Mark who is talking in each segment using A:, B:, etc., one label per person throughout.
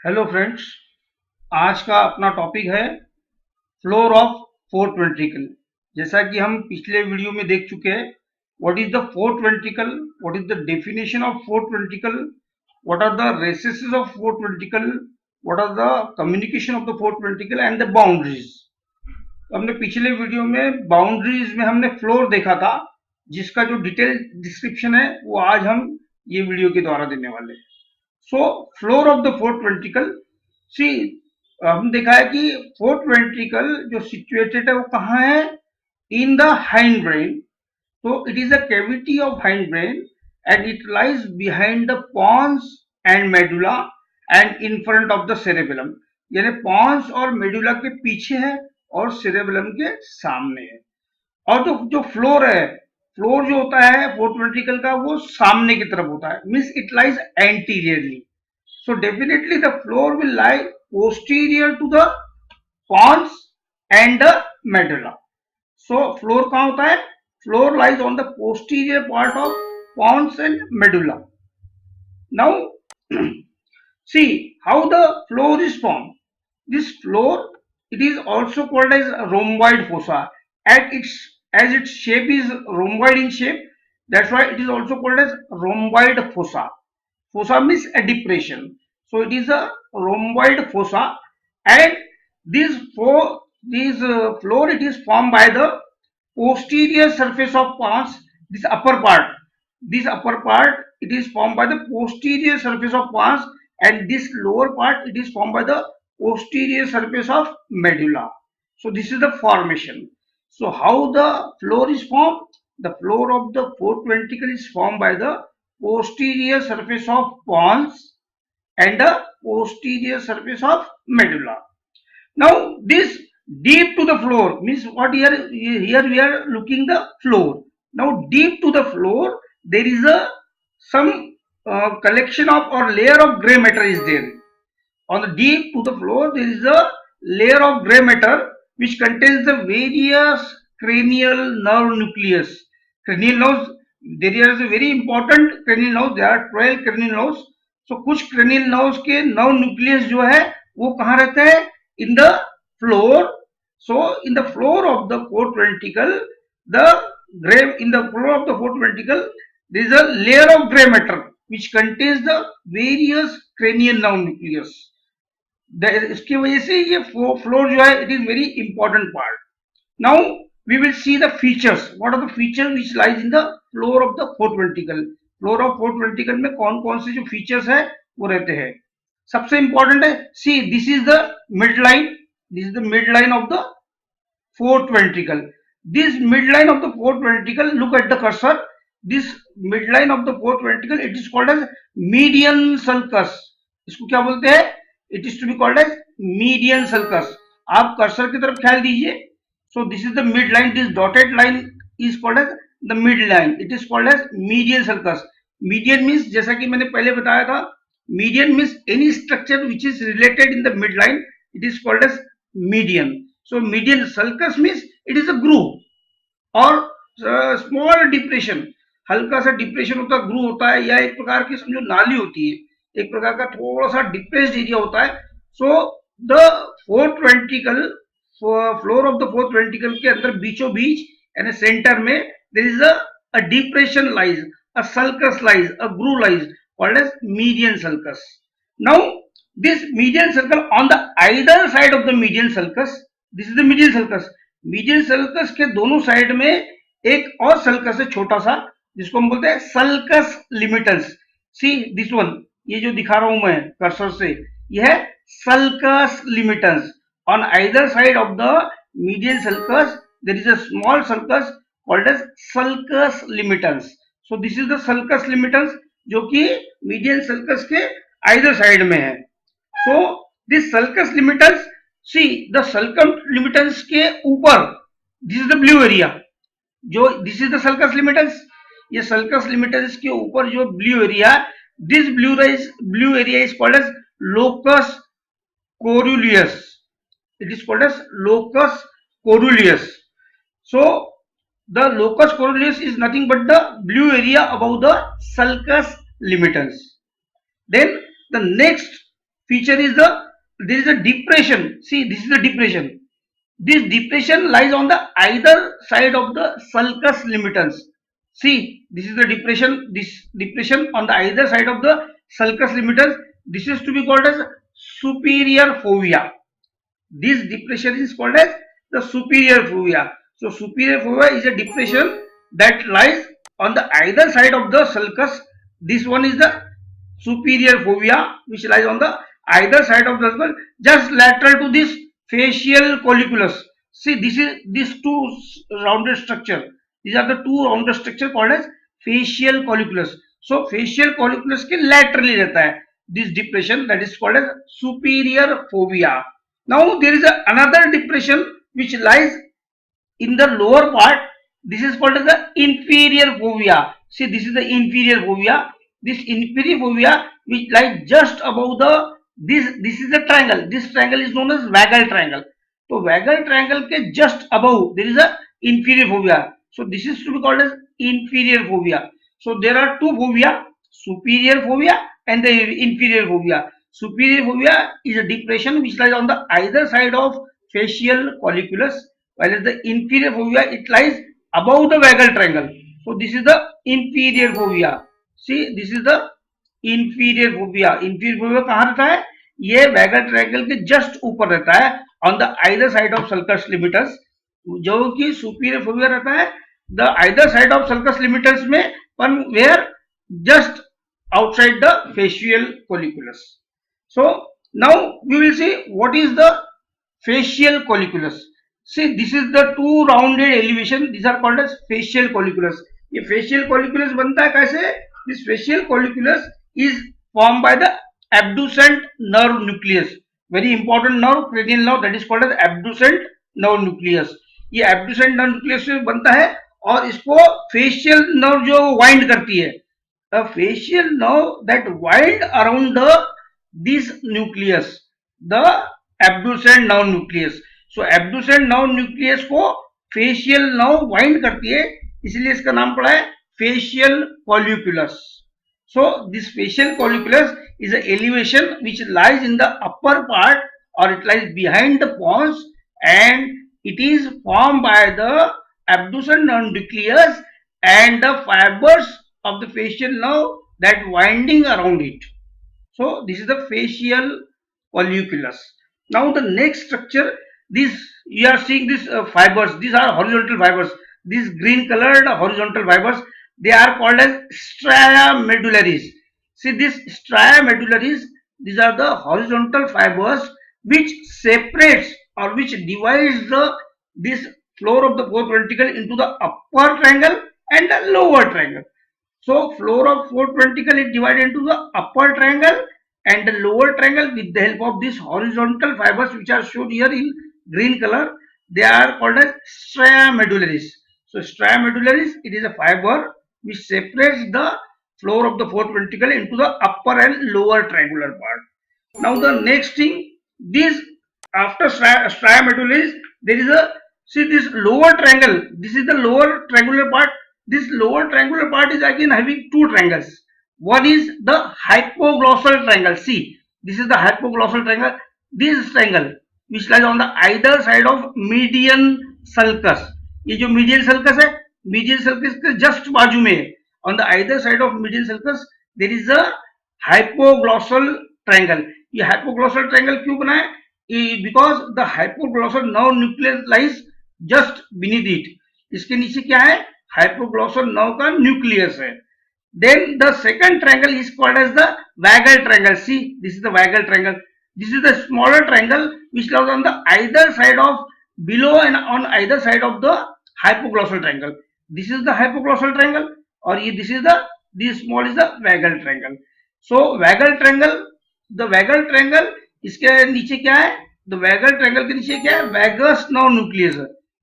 A: Hello friends. आज का अपना टॉपिक है फ्लोर ऑफ फोर्थ वेंट्रिकल। जैसा कि हम पिछले वीडियो में देख चुके हैं, what is the fourth ventricle, what is the definition of fourth ventricle, what are the recesses of fourth ventricle, what are the communication of the fourth ventricle and the boundaries. हमने पिछले video में boundaries में हमने floor देखा था, जिसका जो detail description है वो आज हम ये वीडियो के द्वारा देने वाले हैं। So floor of the fourth ventricle, see हमने देखा है कि फोर्थ वेंट्रिकल जो सिचुएटेड है वो कहाँ है, इन द हाइंड ब्रेन। तो it is a cavity of hind brain and it lies behind the pons and medulla and in front of the cerebellum. यानी पॉन्स और मेडुला के पीछे है और सेरेबेलम के सामने है। और जो जो फ्लोर है, फ्लोर जो होता है फोर्थ वेंट्रिकल का वो सामने की तरफ होता है, means it lies anteriorly. So definitely the floor will lie posterior to the pons and the medulla. So floor कहाँ होता है? Floor lies on the posterior part of pons and medulla. Now see how the floor is formed. This floor, it is also called as rhomboid fossa. As its shape is rhomboid in shape, that's why it is also called as rhomboid fossa. Fossa means a depression. So it is a rhomboid fossa, and this floor, it is formed by the posterior surface of pons. This upper part, it is formed by the posterior surface of pons, and this lower part, it is formed by the posterior surface of medulla. So this is the formation. So how the floor is formed? The floor of the fourth ventricle is formed by the posterior surface of pons and the posterior surface of medulla. Now this deep to the floor means what? Here we are looking the floor. Now deep to the floor there is a some collection of or layer of gray matter is there. On the deep to the floor there is a layer of gray matter which contains the various cranial nerve nucleus. Cranial nerves, there is a very important cranial nerves, there are 12 cranial nerves. So कुछ cranial nerves के nerve nucleus जो है वो कहाँ रहते हैं? In the floor. So in the floor of the fourth ventricle, the in the floor of the fourth ventricle there is a layer of gray matter which contains the various cranial nerve nucleus. इसकी वजह से ये floor जो है, it is very important part. Now we will see the features. What are the feature which lies in the floor of the fourth ventricle. Floor of fourth ventricle में कौन कौन से जो फीचर्स है वो रहते हैं. सबसे इंपॉर्टेंट है, see this is the mid line. This is the mid line of the fourth ventricle. This midline of the fourth ventricle, look at the cursor. This midline of the fourth ventricle, it is called as median sulcus. इसको क्या बोलते हैं? It is to be called as median sulcus. आप cursor की तरफ ख्याल दीजिए. So this is the midline. This dotted line is called as the midline. It is called as median sulcus. Median means, जैसा कि मैंने पहले बताया था, median means any structure which is related in the midline. It is called as median. So median sulcus means it is a groove or small depression. हल्का सा depression होता है, ग्रूव होता है, या एक प्रकार की समझो नाली होती है, एक प्रकार का थोड़ा सा डिप्रेस्ड एरिया होता है. So the fourth ventricle, floor of the fourth ventricle के अंदर बीचों बीच यानी सेंटर में there is a depression lies, a sulcus lies, a groove lies called as median sulcus. Now this median sulcus, on the either side of the median sulcus, this is the median sulcus. median sulcus के दोनों side में एक और sulcus है छोटा सा, जिसको हम बोलते हैं sulcus limits. See this one, ये जो दिखा रहा हूं मैं कर्सर से, यह है sulcus limits. On either side of the median sulcus there is a small sulcus called as sulcus limitans. So this is the sulcus limitans जो कि median sulcus के either side में है. So this sulcus limitans, see the sulcus limitans के ऊपर, this is the blue area, जो this is the sulcus limitans, ये sulcus limitans के ऊपर जो blue area, this blue area is called as locus coeruleus. It is called as locus coeruleus. So the locus coeruleus is nothing but the blue area above the sulcus limitans. Then the next feature is there is a depression. See, this is the depression. This depression lies on the either side of the sulcus limitus. See, this is the depression. This depression on the either side of the sulcus limitus. This is to be called as superior fovea. This depression is called as the superior fovea. So superior fovea is a depression that lies on the either side of the sulcus. This one is the superior fovea which lies on the either side of the sulcus, just lateral to this facial colliculus. See, this is these two rounded structure. These are the two rounded structure called as facial colliculus. So facial colliculus के laterally रहता है this depression, that is called as superior fovea. Now there is another depression which lies in the lower part. This is called as the inferior fovea. See, this is the inferior fovea. This inferior fovea which lies just above the this is the triangle. This triangle is known as vagal triangle. So vagal triangle के just above there is a inferior fovea. So this is to be called as inferior fovea. So there are two fovea, superior fovea and the inferior fovea. Superior fovea is a depression which lies on the either side of facial colliculus, while the inferior fovea it lies above the vagal triangle. So this is the inferior fovea. See, this is the inferior fovea. Inferior fovea कहाँ रहता है? ये vagal triangle के just ऊपर रहता है on the either side of sulcus limitus. जो कि superior fovea रहता है the either side of sulcus limitus में, पर where just outside the facial colliculus. So now we will see what is the facial colliculus. See, this is the two rounded elevation. These are called as facial colliculus. ये facial colliculus बनता है कैसे? This facial colliculus is formed by the abducent nerve nucleus. Very important nerve, cranial nerve, that is called as abducent nerve nucleus. ये abducent nerve nucleus से बनता है और इसको facial nerve जो wind करती है. The facial nerve that wind around the this nucleus, the abducent nerve nucleus. So abducent nerve nucleus को facial nerve wind करती है, इसलिए इसका नाम पड़ा है facial colliculus. So this facial colliculus is an elevation which lies in the upper part or it lies behind the pons, and it is formed by the abducent nerve nucleus and the fibers of the facial nerve that winding around it. So this is the facial colliculus. Now the next structure, this you are seeing these fibers. These are horizontal fibers. These green colored horizontal fibers, they are called as stria medullaris. See, this stria medullaris, these are the horizontal fibers which separates or which divides the this floor of the fourth ventricle into the upper triangle and the lower triangle. So floor of fourth ventricle is divided into the upper triangle and the lower triangle with the help of these horizontal fibers which are shown here in green color. They are called as stria medullaris. So stria medullaris, it is a fiber which separates the floor of the fourth ventricle into the upper and lower triangular part. Now the next thing, this after stria medullaris, there is a, see this lower triangle. This is the lower triangular part. This lower triangular part is again having two triangles. One is the hypoglossal triangle. See, this is the hypoglossal triangle. This triangle which lies on the either side of median sulcus. ये जो medial sulcus है, medial sulcus के just बाजू में है. On the either side of medial sulcus there is a hypoglossal triangle. ये hypoglossal triangle क्यों बना है? Because the hypoglossal nerve nucleus lies just beneath it. इसके नीचे क्या है? Hypoglossal nerve का nucleus है. Then the second triangle is called as the vagal triangle. See, this is the vagal triangle. This is the smaller triangle which lies on the either side of below and on either side of the hypoglossal triangle. This is the hypoglossal triangle, or this is the, this small is the vagal triangle. So vagal triangle, the vagal triangle इसके नीचे क्या है? The vagal triangle के नीचे क्या है? Vagus nerve nucleus.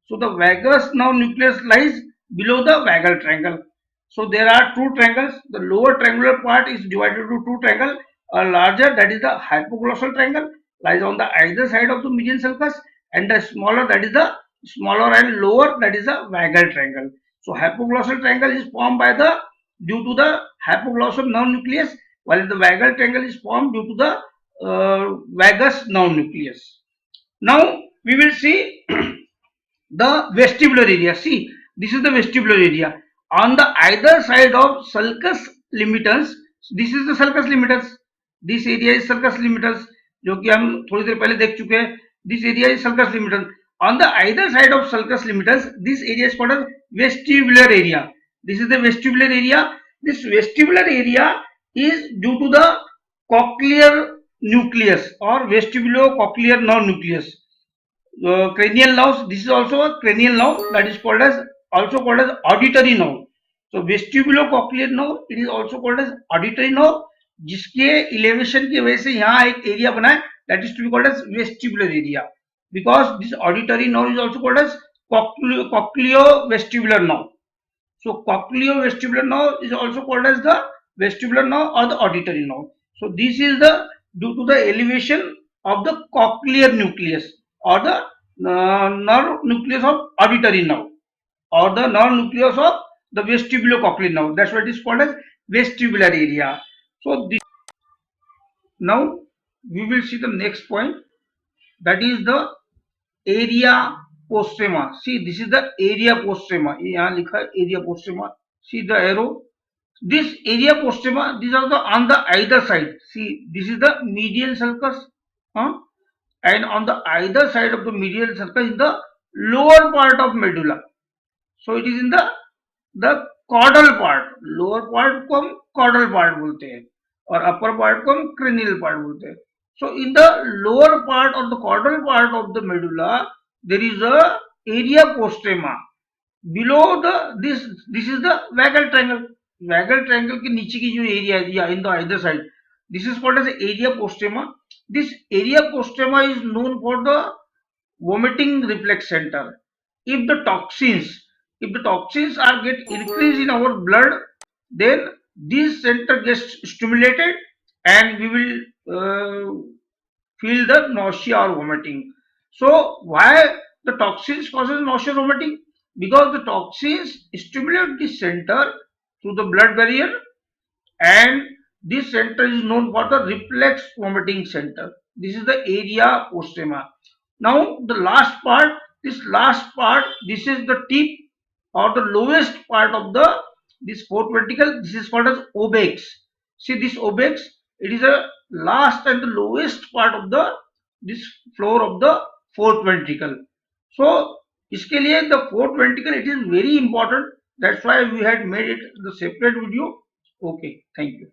A: So the vagus nerve nucleus lies below the vagal triangle. So there are two triangles. The lower triangular part is divided into two triangles. A larger, that is the hypoglossal triangle, lies on the either side of the median sulcus, and the smaller, that is the smaller and lower, that is the vagal triangle. So hypoglossal triangle is formed by the due to the hypoglossal nerve nucleus, while the vagal triangle is formed due to the vagus nerve nucleus. Now we will see the vestibular area. See, this is the vestibular area. On the either side of sulcus limitus, this is the sulcus limitus. This area is sulcus limitus, जो कि हम थोड़ी देर पहले देख चुके हैं. This area is sulcus limitus. On the either side of sulcus limitus, this area is called as vestibular area. This is the vestibular area. This vestibular area is due to the cochlear nucleus or vestibulocochlear nerve nucleus. Cranial nerves, this is also a cranial nerve that is called as also called as auditory nerve. So vestibulocochlear nerve, it is also called as auditory nerve, जिसके elevation की वजह से यहाँ एक area बना है, that is to be called as vestibular area, because this auditory nerve is also called as cochleovestibular nerve. So cochleovestibular nerve is also called as the vestibular nerve or the auditory nerve. So this is the due to the elevation of the cochlear nucleus or the nerve nucleus of auditory nerve or the nerve nucleus of the vestibulocochlear nerve. That's what is called as vestibular area. So this, now we will see the next point, that is the area postrema. See, this is the area postrema. यहाँ लिखा है area postrema. See the arrow. This area postrema, these are the on the either side. See, this is the medial sulcus, and on the either side of the medial sulcus is the lower part of medulla. So it is in the caudal part. Lower part को हम caudal part बोलते हैं और upper part को हम cranial part बोलते हैं. So in the lower part or the caudal part of the medulla, there is a area postrema. Below the this is the vagal triangle. Vagal triangle के नीचे की जो area है, या in the either side, this is called as area postrema. This area postrema is known for the vomiting reflex center. If the toxins are get increased in our blood, then this center gets stimulated and we will feel the nausea or vomiting. So why the toxins causes nausea or vomiting? Because the toxins stimulate the center through the blood barrier, and this center is known for the reflex vomiting center. This is the area postrema. Now the last part, this is the tip or the lowest part of the this fourth ventricle. This is called as obex. See this obex, it is a last and the lowest part of the this floor of the fourth ventricle. So इसके लिए the fourth ventricle, it is very important. That's why we had made it the separate video. Okay, thank you.